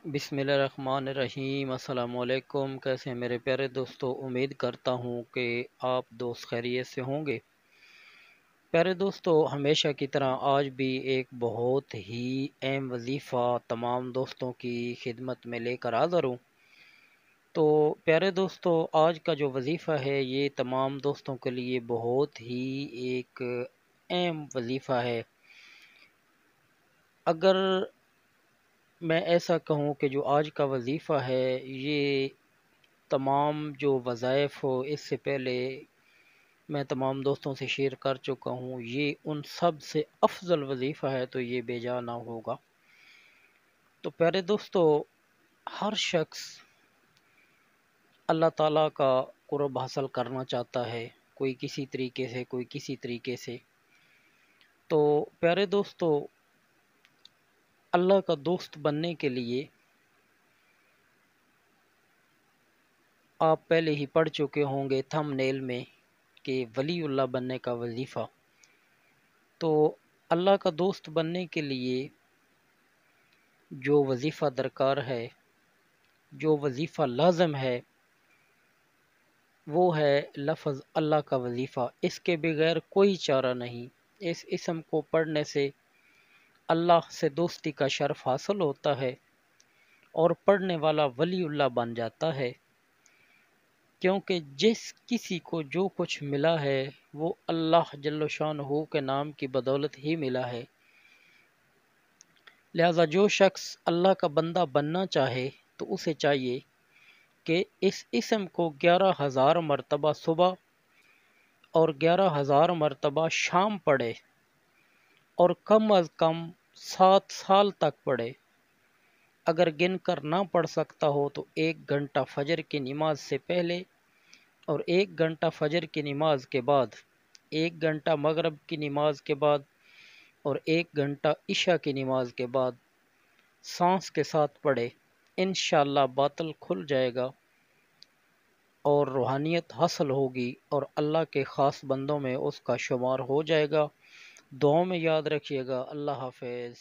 بسم اللہ الرحمن الرحیم۔ السلام علیکم، کیسے ہیں میرے پیارے دوستو؟ امید کرتا ہوں کہ آپ دوست خیریت سے ہوں گے۔ پیارے دوستو، ہمیشہ کی طرح آج بھی ایک بہت ہی اہم وظیفہ تمام دوستوں کی خدمت میں لے کر حاضر ہوں۔ تو پیارے دوستو، آج کا جو وظیفہ ہے یہ تمام دوستوں کے لیے بہت ہی ایک اہم وظیفہ ہے۔ اگر میں ایسا کہوں کہ جو آج کا وظیفہ ہے یہ تمام جو وظائف ہو اس سے پہلے میں تمام دوستوں سے شیئر کر چکا ہوں، یہ ان سب سے افضل وظیفہ ہے، تو یہ بے جا نہ ہوگا۔ تو پیارے دوستو، ہر شخص اللہ تعالیٰ کا قرب حاصل کرنا چاہتا ہے، کوئی کسی طریقے سے، کوئی کسی طریقے سے۔ تو پیارے دوستو، اللہ کا دوست بننے کے لیے آپ پہلے ہی پڑھ چکے ہوں گے تھم نیل میں کہ ولی اللہ بننے کا وظیفہ۔ تو اللہ کا دوست بننے کے لیے جو وظیفہ درکار ہے، جو وظیفہ لازم ہے، وہ ہے لفظ اللہ کا وظیفہ۔ اس کے بغیر کوئی چارہ نہیں۔ اس اسم کو پڑھنے سے اللہ سے دوستی کا شرف حاصل ہوتا ہے اور پڑھنے والا ولی اللہ بن جاتا ہے، کیونکہ جس کسی کو جو کچھ ملا ہے وہ اللہ جل شانہ کے نام کی بدولت ہی ملا ہے۔ لہذا جو شخص اللہ کا بندہ بننا چاہے تو اسے چاہیے کہ اس اسم کو 11,000 مرتبہ صبح اور 11,000 مرتبہ شام پڑھے، اور کم از کم 7 سال تک پڑھے۔ اگر گن کر نہ پڑھ سکتا ہو تو 1 گھنٹہ فجر کی نماز سے پہلے اور 1 گھنٹہ فجر کی نماز کے بعد، 1 گھنٹہ مغرب کی نماز کے بعد اور 1 گھنٹہ عشاء کی نماز کے بعد سانس کے ساتھ پڑھے۔ انشاءاللہ باطل کھل جائے گا اور روحانیت حاصل ہوگی اور اللہ کے خاص بندوں میں اس کا شمار ہو جائے گا۔ دعاؤں میں یاد رکھیے گا۔ اللہ حافظ۔